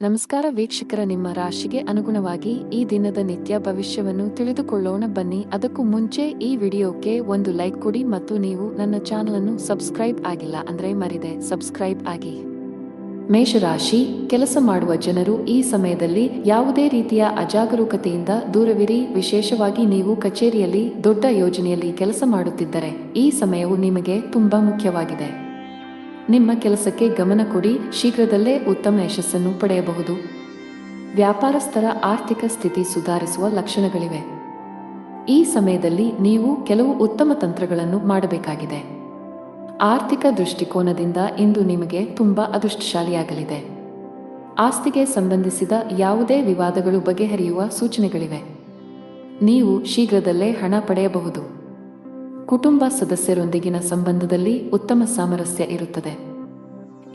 ನಮಸ್ಕಾರ ವೀಕ್ಷಕರ, ನಿಮ್ಮ ರಾಶಿಗೆ ಅನುಗುಣವಾಗಿ ಈ ದಿನದ ನಿತ್ಯ ಭವಿಷ್ಯವನ್ನು ತಿಳಿದುಕೊಳ್ಳೋಣ ಬನ್ನಿ. ಅದಕ್ಕೂ ಮುಂಚೆ ಈ ವಿಡಿಯೋಕ್ಕೆ ಒಂದು ಲೈಕ್ ಕೊಡಿ ಮತ್ತು ನೀವು ನನ್ನ ಚಾನಲ್ ಅನ್ನು ಸಬ್ಸ್ಕ್ರೈಬ್ ಆಗಿಲ್ಲ ಅಂದ್ರೆ ಮರಿದೆ ಸಬ್ಸ್ಕ್ರೈಬ್ ಆಗಿ. ಮೇಷರಾಶಿ, ಕೆಲಸ ಮಾಡುವ ಜನರು ಈ ಸಮಯದಲ್ಲಿ ಯಾವುದೇ ರೀತಿಯ ಅಜಾಗರೂಕತೆಯಿಂದ ದೂರವಿರಿ. ವಿಶೇಷವಾಗಿ ನೀವು ಕಚೇರಿಯಲ್ಲಿ ದೊಡ್ಡ ಯೋಜನೆಯಲ್ಲಿ ಕೆಲಸ ಮಾಡುತ್ತಿದ್ದರೆ ಈ ಸಮಯವು ನಿಮಗೆ ತುಂಬಾ ಮುಖ್ಯವಾಗಿದೆ. ನಿಮ್ಮ ಕೆಲಸಕ್ಕೆ ಗಮನ ಕೊಡಿ, ಶೀಘ್ರದಲ್ಲೇ ಉತ್ತಮ ಯಶಸ್ಸನ್ನು ಪಡೆಯಬಹುದು. ವ್ಯಾಪಾರಸ್ಥರ ಆರ್ಥಿಕ ಸ್ಥಿತಿ ಸುಧಾರಿಸುವ ಲಕ್ಷಣಗಳಿವೆ. ಈ ಸಮಯದಲ್ಲಿ ನೀವು ಕೆಲವು ಉತ್ತಮ ತಂತ್ರಗಳನ್ನು ಮಾಡಬೇಕಾಗಿದೆ. ಆರ್ಥಿಕ ದೃಷ್ಟಿಕೋನದಿಂದ ಇಂದು ನಿಮಗೆ ತುಂಬಾ ಅದೃಷ್ಟಶಾಲಿಯಾಗಲಿದೆ. ಆಸ್ತಿಗೆ ಸಂಬಂಧಿಸಿದ ಯಾವುದೇ ವಿವಾದಗಳು ಬಗೆಹರಿಯುವ ಸೂಚನೆಗಳಿವೆ. ನೀವು ಶೀಘ್ರದಲ್ಲೇ ಹಣ ಪಡೆಯಬಹುದು. ಕುಟುಂಬ ಸದಸ್ಯರೊಂದಿಗಿನ ಸಂಬಂಧದಲ್ಲಿ ಉತ್ತಮ ಸಾಮರಸ್ಯ ಇರುತ್ತದೆ.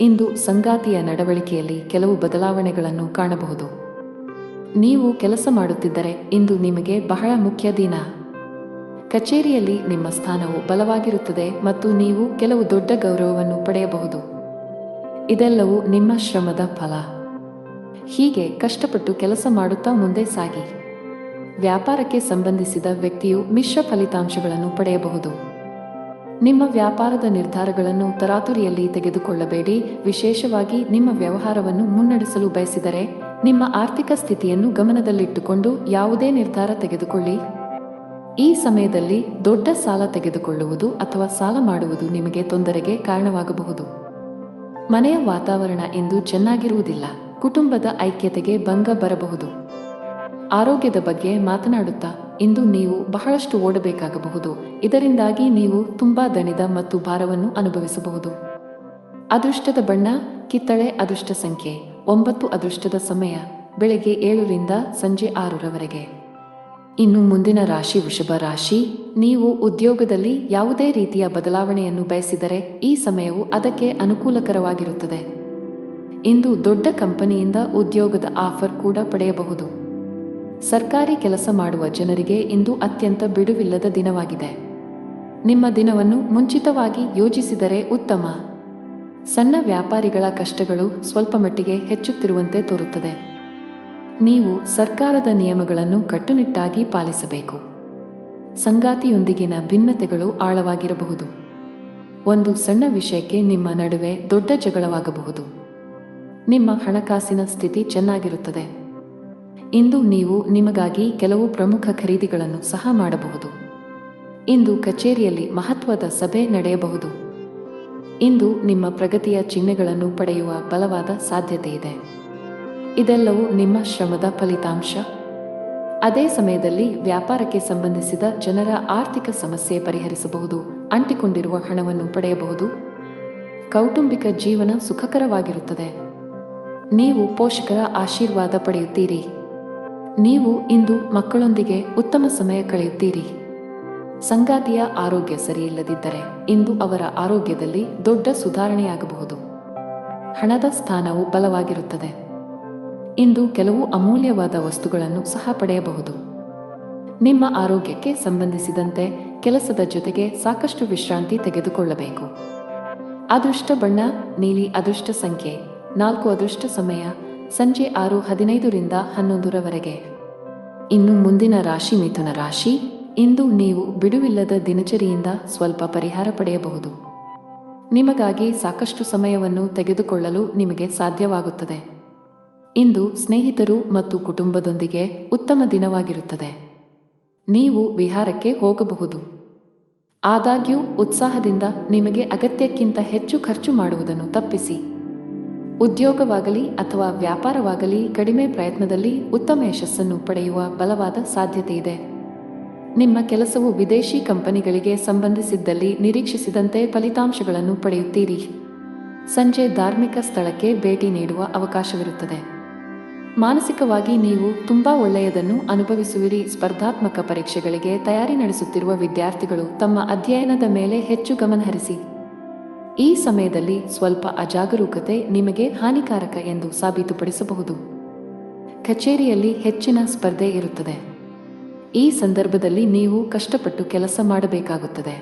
ಇಂದು ಸಂಗಾತಿಯ ನಡವಳಿಕೆಯಲ್ಲಿ ಕೆಲವು ಬದಲಾವಣೆಗಳನ್ನು ಕಾಣಬಹುದು. ನೀವು ಕೆಲಸ ಮಾಡುತ್ತಿದ್ದರೆ ಇಂದು ನಿಮಗೆ ಬಹಳ ಮುಖ್ಯ ದಿನ. ಕಚೇರಿಯಲ್ಲಿ ನಿಮ್ಮ ಸ್ಥಾನವು ಬಲವಾಗಿರುತ್ತದೆ ಮತ್ತು ನೀವು ಕೆಲವು ದೊಡ್ಡ ಗೌರವವನ್ನು ಪಡೆಯಬಹುದು. ಇದೆಲ್ಲವೂ ನಿಮ್ಮ ಶ್ರಮದ ಫಲ. ಹೀಗೆ ಕಷ್ಟಪಟ್ಟು ಕೆಲಸ ಮಾಡುತ್ತಾ ಮುಂದೆ ಸಾಗಿ. ವ್ಯಾಪಾರಕ್ಕೆ ಸಂಬಂಧಿಸಿದ ವ್ಯಕ್ತಿಯು ಮಿಶ್ರ ಫಲಿತಾಂಶಗಳನ್ನು ಪಡೆಯಬಹುದು. ನಿಮ್ಮ ವ್ಯಾಪಾರದ ನಿರ್ಧಾರಗಳನ್ನು ತರಾತುರಿಯಲ್ಲಿ ತೆಗೆದುಕೊಳ್ಳಬೇಡಿ. ವಿಶೇಷವಾಗಿ ನಿಮ್ಮ ವ್ಯವಹಾರವನ್ನು ಮುನ್ನಡೆಸಲು ಬಯಸಿದರೆ ನಿಮ್ಮ ಆರ್ಥಿಕ ಸ್ಥಿತಿಯನ್ನು ಗಮನದಲ್ಲಿಟ್ಟುಕೊಂಡು ಯಾವುದೇ ನಿರ್ಧಾರ ತೆಗೆದುಕೊಳ್ಳಿ. ಈ ಸಮಯದಲ್ಲಿ ದೊಡ್ಡ ಸಾಲ ತೆಗೆದುಕೊಳ್ಳುವುದು ಅಥವಾ ಸಾಲ ಮಾಡುವುದು ನಿಮಗೆ ತೊಂದರೆಗೆ ಕಾರಣವಾಗಬಹುದು. ಮನೆಯ ವಾತಾವರಣ ಇಂದು ಚೆನ್ನಾಗಿರುವುದಿಲ್ಲ. ಕುಟುಂಬದ ಐಕ್ಯತೆಗೆ ಭಂಗ ಬರಬಹುದು. ಆರೋಗ್ಯದ ಬಗ್ಗೆ ಮಾತನಾಡುತ್ತಾ ಇಂದು ನೀವು ಬಹಳಷ್ಟು ಓಡಬೇಕಾಗಬಹುದು. ಇದರಿಂದಾಗಿ ನೀವು ತುಂಬಾ ದಣಿದ ಮತ್ತು ಭಾರವನ್ನು ಅನುಭವಿಸಬಹುದು. ಅದೃಷ್ಟದ ಬಣ್ಣ ಕಿತ್ತಳೆ. ಅದೃಷ್ಟ ಸಂಖ್ಯೆ 9. ಅದೃಷ್ಟದ ಸಮಯ ಬೆಳಗ್ಗೆ 7 ರಿಂದ ಸಂಜೆ 6 ರವರೆಗೆ. ಇನ್ನು ಮುಂದಿನ ರಾಶಿ ವೃಷಭ ರಾಶಿ. ನೀವು ಉದ್ಯೋಗದಲ್ಲಿ ಯಾವುದೇ ರೀತಿಯ ಬದಲಾವಣೆಯನ್ನು ಬಯಸಿದರೆ ಈ ಸಮಯವು ಅದಕ್ಕೆ ಅನುಕೂಲಕರವಾಗಿರುತ್ತದೆ. ಇಂದು ದೊಡ್ಡ ಕಂಪನಿಯಿಂದ ಉದ್ಯೋಗದ ಆಫರ್ ಕೂಡ ಪಡೆಯಬಹುದು. ಸರ್ಕಾರಿ ಕೆಲಸ ಮಾಡುವ ಜನರಿಗೆ ಇಂದು ಅತ್ಯಂತ ಬಿಡುವಿಲ್ಲದ ದಿನವಾಗಿದೆ. ನಿಮ್ಮ ದಿನವನ್ನು ಮುಂಚಿತವಾಗಿ ಯೋಜಿಸಿದರೆ ಉತ್ತಮ. ಸಣ್ಣ ವ್ಯಾಪಾರಿಗಳ ಕಷ್ಟಗಳು ಸ್ವಲ್ಪ ಮಟ್ಟಿಗೆ ಹೆಚ್ಚುತ್ತಿರುವಂತೆ ತೋರುತ್ತದೆ. ನೀವು ಸರ್ಕಾರದ ನಿಯಮಗಳನ್ನು ಕಟ್ಟುನಿಟ್ಟಾಗಿ ಪಾಲಿಸಬೇಕು. ಸಂಗಾತಿಯೊಂದಿಗಿನ ಭಿನ್ನತೆಗಳು ಆಳವಾಗಿರಬಹುದು. ಒಂದು ಸಣ್ಣ ವಿಷಯಕ್ಕೆ ನಿಮ್ಮ ನಡುವೆ ದೊಡ್ಡ ಜಗಳವಾಗಬಹುದು. ನಿಮ್ಮ ಹಣಕಾಸಿನ ಸ್ಥಿತಿ ಚೆನ್ನಾಗಿರುತ್ತದೆ. ಇಂದು ನೀವು ನಿಮಗಾಗಿ ಕೆಲವು ಪ್ರಮುಖ ಖರೀದಿಗಳನ್ನು ಸಹ ಮಾಡಬಹುದು. ಇಂದು ಕಚೇರಿಯಲ್ಲಿ ಮಹತ್ವದ ಸಭೆ ನಡೆಯಬಹುದು. ಇಂದು ನಿಮ್ಮ ಪ್ರಗತಿಯ ಚಿಹ್ನೆಗಳನ್ನು ಪಡೆಯುವ ಬಲವಾದ ಸಾಧ್ಯತೆ ಇದೆ. ಇದೆಲ್ಲವೂ ನಿಮ್ಮ ಶ್ರಮದ ಫಲಿತಾಂಶ. ಅದೇ ಸಮಯದಲ್ಲಿ ವ್ಯಾಪಾರಕ್ಕೆ ಸಂಬಂಧಿಸಿದ ಜನರ ಆರ್ಥಿಕ ಸಮಸ್ಯೆ ಪರಿಹರಿಸಬಹುದು. ಅಂಟಿಕೊಂಡಿರುವ ಹಣವನ್ನು ಪಡೆಯಬಹುದು. ಕೌಟುಂಬಿಕ ಜೀವನ ಸುಖಕರವಾಗಿರುತ್ತದೆ. ನೀವು ಪೋಷಕರ ಆಶೀರ್ವಾದ ಪಡೆಯುತ್ತೀರಿ. ನೀವು ಇಂದು ಮಕ್ಕಳೊಂದಿಗೆ ಉತ್ತಮ ಸಮಯ ಕಳೆಯುತ್ತೀರಿ. ಸಂಗಾತಿಯ ಆರೋಗ್ಯ ಸರಿಯಿಲ್ಲದಿದ್ದರೆ ಇಂದು ಅವರ ಆರೋಗ್ಯದಲ್ಲಿ ದೊಡ್ಡ ಸುಧಾರಣೆಯಾಗಬಹುದು. ಹಣದ ಸ್ಥಾನವು ಬಲವಾಗಿರುತ್ತದೆ. ಇಂದು ಕೆಲವು ಅಮೂಲ್ಯವಾದ ವಸ್ತುಗಳನ್ನು ಸಹ ಪಡೆಯಬಹುದು. ನಿಮ್ಮ ಆರೋಗ್ಯಕ್ಕೆ ಸಂಬಂಧಿಸಿದಂತೆ ಕೆಲಸದ ಜೊತೆಗೆ ಸಾಕಷ್ಟು ವಿಶ್ರಾಂತಿ ತೆಗೆದುಕೊಳ್ಳಬೇಕು. ಅದೃಷ್ಟ ಬಣ್ಣ ನೀಲಿ. ಅದೃಷ್ಟ ಸಂಖ್ಯೆ 4. ಅದೃಷ್ಟ ಸಮಯ ಸಂಜೆ 6:15 ರಿಂದ 11 ರವರೆಗೆ. ಇನ್ನು ಮುಂದಿನ ರಾಶಿ ಮಿಥುನ ರಾಶಿ. ಇಂದು ನೀವು ಬಿಡುವಿಲ್ಲದ ದಿನಚರಿಯಿಂದ ಸ್ವಲ್ಪ ಪರಿಹಾರ ಪಡೆಯಬಹುದು. ನಿಮಗಾಗಿ ಸಾಕಷ್ಟು ಸಮಯವನ್ನು ತೆಗೆದುಕೊಳ್ಳಲು ನಿಮಗೆ ಸಾಧ್ಯವಾಗುತ್ತದೆ. ಇಂದು ಸ್ನೇಹಿತರು ಮತ್ತು ಕುಟುಂಬದೊಂದಿಗೆ ಉತ್ತಮ ದಿನವಾಗಿರುತ್ತದೆ. ನೀವು ವಿಹಾರಕ್ಕೆ ಹೋಗಬಹುದು. ಆದಾಗ್ಯೂ ಉತ್ಸಾಹದಿಂದ ನಿಮಗೆ ಅಗತ್ಯಕ್ಕಿಂತ ಹೆಚ್ಚು ಖರ್ಚು ಮಾಡುವುದನ್ನು ತಪ್ಪಿಸಿ. ಉದ್ಯೋಗವಾಗಲಿ ಅಥವಾ ವ್ಯಾಪಾರವಾಗಲಿ ಕಡಿಮೆ ಪ್ರಯತ್ನದಲ್ಲಿ ಉತ್ತಮ ಯಶಸ್ಸನ್ನು ಪಡೆಯುವ ಬಲವಾದ ಸಾಧ್ಯತೆಯಿದೆ. ನಿಮ್ಮ ಕೆಲಸವು ವಿದೇಶಿ ಕಂಪನಿಗಳಿಗೆ ಸಂಬಂಧಿಸಿದ್ದಲ್ಲಿ ನಿರೀಕ್ಷಿಸಿದಂತೆ ಫಲಿತಾಂಶಗಳನ್ನು ಪಡೆಯುತ್ತೀರಿ. ಸಂಜೆ ಧಾರ್ಮಿಕ ಸ್ಥಳಕ್ಕೆ ಭೇಟಿ ನೀಡುವ ಅವಕಾಶವಿರುತ್ತದೆ. ಮಾನಸಿಕವಾಗಿ ನೀವು ತುಂಬಾ ಒಳ್ಳೆಯದನ್ನು ಅನುಭವಿಸುವಿರಿ. ಸ್ಪರ್ಧಾತ್ಮಕ ಪರೀಕ್ಷೆಗಳಿಗೆ ತಯಾರಿ ನಡೆಸುತ್ತಿರುವ ವಿದ್ಯಾರ್ಥಿಗಳು ತಮ್ಮ ಅಧ್ಯಯನದ ಮೇಲೆ ಹೆಚ್ಚು ಗಮನಹರಿಸಿ. ಈ ಸಮಯದಲ್ಲಿ ಸ್ವಲ್ಪ ಅಜಾಗರೂಕತೆ ನಿಮಗೆ ಹಾನಿಕಾರಕ ಎಂದು ಸಾಬೀತುಪಡಿಸಬಹುದು. ಕಚೇರಿಯಲ್ಲಿ ಹೆಚ್ಚಿನ ಸ್ಪರ್ಧೆ ಇರುತ್ತದೆ. ಈ ಸಂದರ್ಭದಲ್ಲಿ ನೀವು ಕಷ್ಟಪಟ್ಟು ಕೆಲಸ ಮಾಡಬೇಕಾಗುತ್ತದೆ.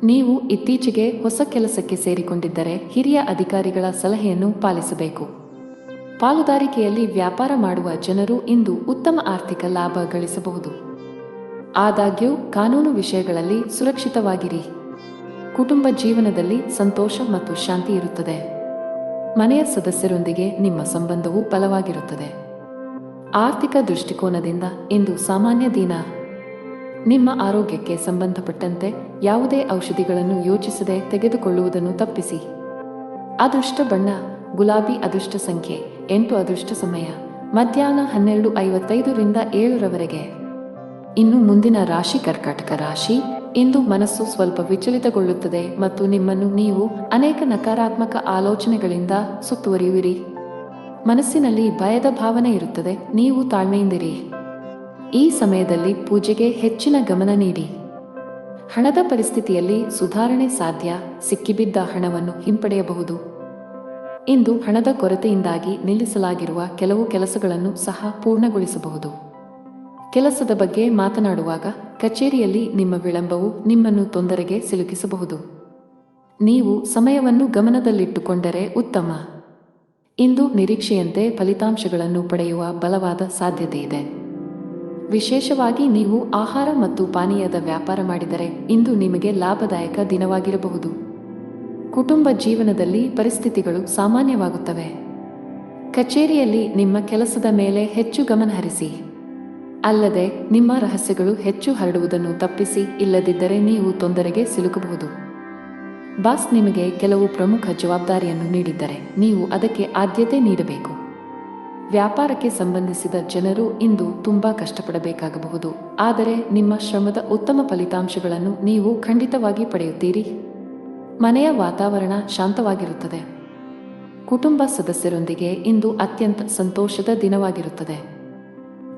ನೀವು ಇತ್ತೀಚೆಗೆ ಹೊಸ ಕೆಲಸಕ್ಕೆ ಸೇರಿಕೊಂಡಿದ್ದರೆ ಹಿರಿಯ ಅಧಿಕಾರಿಗಳ ಸಲಹೆಯನ್ನು ಪಾಲಿಸಬೇಕು. ಪಾಲುದಾರಿಕೆಯಲ್ಲಿ ವ್ಯಾಪಾರ ಮಾಡುವ ಜನರು ಇಂದು ಉತ್ತಮ ಆರ್ಥಿಕ ಲಾಭ ಗಳಿಸಬಹುದು. ಆದಾಗ್ಯೂ ಕಾನೂನು ವಿಷಯಗಳಲ್ಲಿ ಸುರಕ್ಷಿತವಾಗಿರಿ. ಕುಟುಂಬ ಜೀವನದಲ್ಲಿ ಸಂತೋಷ ಮತ್ತು ಶಾಂತಿ ಇರುತ್ತದೆ. ಮನೆಯ ಸದಸ್ಯರೊಂದಿಗೆ ನಿಮ್ಮ ಸಂಬಂಧವು ಬಲವಾಗಿರುತ್ತದೆ. ಆರ್ಥಿಕ ದೃಷ್ಟಿಕೋನದಿಂದ ಇಂದು ಸಾಮಾನ್ಯ ದಿನ. ನಿಮ್ಮ ಆರೋಗ್ಯಕ್ಕೆ ಸಂಬಂಧಪಟ್ಟಂತೆ ಯಾವುದೇ ಔಷಧಿಗಳನ್ನು ಯೋಚಿಸದೆ ತೆಗೆದುಕೊಳ್ಳುವುದನ್ನು ತಪ್ಪಿಸಿ. ಅದೃಷ್ಟ ಬಣ್ಣ ಗುಲಾಬಿ. ಅದೃಷ್ಟ ಸಂಖ್ಯೆ 8. ಅದೃಷ್ಟ ಸಮಯ ಮಧ್ಯಾಹ್ನ 12:55ರಿಂದ 7ರವರೆಗೆ. ಇನ್ನು ಮುಂದಿನ ರಾಶಿ ಕರ್ಕಾಟಕ ರಾಶಿ. ಇಂದು ಮನಸ್ಸು ಸ್ವಲ್ಪ ವಿಚಲಿತಗೊಳ್ಳುತ್ತದೆ ಮತ್ತು ನಿಮ್ಮನ್ನು ನೀವು ಅನೇಕ ನಕಾರಾತ್ಮಕ ಆಲೋಚನೆಗಳಿಂದ ಸುತ್ತುವರಿಯುವಿರಿ. ಮನಸ್ಸಿನಲ್ಲಿ ಭಯದ ಭಾವನೆ ಇರುತ್ತದೆ. ನೀವು ತಾಳ್ಮೆಯಿಂದಿರಿ. ಈ ಸಮಯದಲ್ಲಿ ಪೂಜೆಗೆ ಹೆಚ್ಚಿನ ಗಮನ ನೀಡಿ. ಹಣದ ಪರಿಸ್ಥಿತಿಯಲ್ಲಿ ಸುಧಾರಣೆ ಸಾಧ್ಯ. ಸಿಕ್ಕಿಬಿದ್ದ ಹಣವನ್ನು ಹಿಂಪಡೆಯಬಹುದು. ಇಂದು ಹಣದ ಕೊರತೆಯಿಂದಾಗಿ ನಿಲ್ಲಿಸಲಾಗಿರುವ ಕೆಲವು ಕೆಲಸಗಳನ್ನು ಸಹ ಪೂರ್ಣಗೊಳಿಸಬಹುದು. ಕೆಲಸದ ಬಗ್ಗೆ ಮಾತನಾಡುವಾಗ ಕಚೇರಿಯಲ್ಲಿ ನಿಮ್ಮ ವಿಳಂಬವು ನಿಮ್ಮನ್ನು ತೊಂದರೆಗೆ ಸಿಲುಕಿಸಬಹುದು. ನೀವು ಸಮಯವನ್ನು ಗಮನದಲ್ಲಿಟ್ಟುಕೊಂಡರೆ ಉತ್ತಮ. ಇಂದು ನಿರೀಕ್ಷೆಯಂತೆ ಫಲಿತಾಂಶಗಳನ್ನು ಪಡೆಯುವ ಬಲವಾದ ಸಾಧ್ಯತೆ ಇದೆ. ವಿಶೇಷವಾಗಿ ನೀವು ಆಹಾರ ಮತ್ತು ಪಾನೀಯದ ವ್ಯಾಪಾರ ಮಾಡಿದರೆ ಇಂದು ನಿಮಗೆ ಲಾಭದಾಯಕ ದಿನವಾಗಿರಬಹುದು. ಕುಟುಂಬ ಜೀವನದಲ್ಲಿ ಪರಿಸ್ಥಿತಿಗಳು ಸಾಮಾನ್ಯವಾಗುತ್ತವೆ. ಕಚೇರಿಯಲ್ಲಿ ನಿಮ್ಮ ಕೆಲಸದ ಮೇಲೆ ಹೆಚ್ಚು ಗಮನ ಹರಿಸಿ. ಅಲ್ಲದೆ ನಿಮ್ಮ ರಹಸ್ಯಗಳು ಹೆಚ್ಚು ಹರಡುವುದನ್ನು ತಪ್ಪಿಸಿ. ಇಲ್ಲದಿದ್ದರೆ ನೀವು ತೊಂದರೆಗೆ ಸಿಲುಕಬಹುದು. ಬಾಸ್ ನಿಮಗೆ ಕೆಲವು ಪ್ರಮುಖ ಜವಾಬ್ದಾರಿಯನ್ನು ನೀಡಿದ್ದರೆ ನೀವು ಅದಕ್ಕೆ ಆದ್ಯತೆ ನೀಡಬೇಕು. ವ್ಯಾಪಾರಕ್ಕೆ ಸಂಬಂಧಿಸಿದ ಜನರು ಇಂದು ತುಂಬಾ ಕಷ್ಟಪಡಬೇಕಾಗಬಹುದು. ಆದರೆ ನಿಮ್ಮ ಶ್ರಮದ ಉತ್ತಮ ಫಲಿತಾಂಶಗಳನ್ನು ನೀವು ಖಂಡಿತವಾಗಿ ಪಡೆಯುತ್ತೀರಿ. ಮನೆಯ ವಾತಾವರಣ ಶಾಂತವಾಗಿರುತ್ತದೆ. ಕುಟುಂಬ ಸದಸ್ಯರೊಂದಿಗೆ ಇಂದು ಅತ್ಯಂತ ಸಂತೋಷದ ದಿನವಾಗಿರುತ್ತದೆ.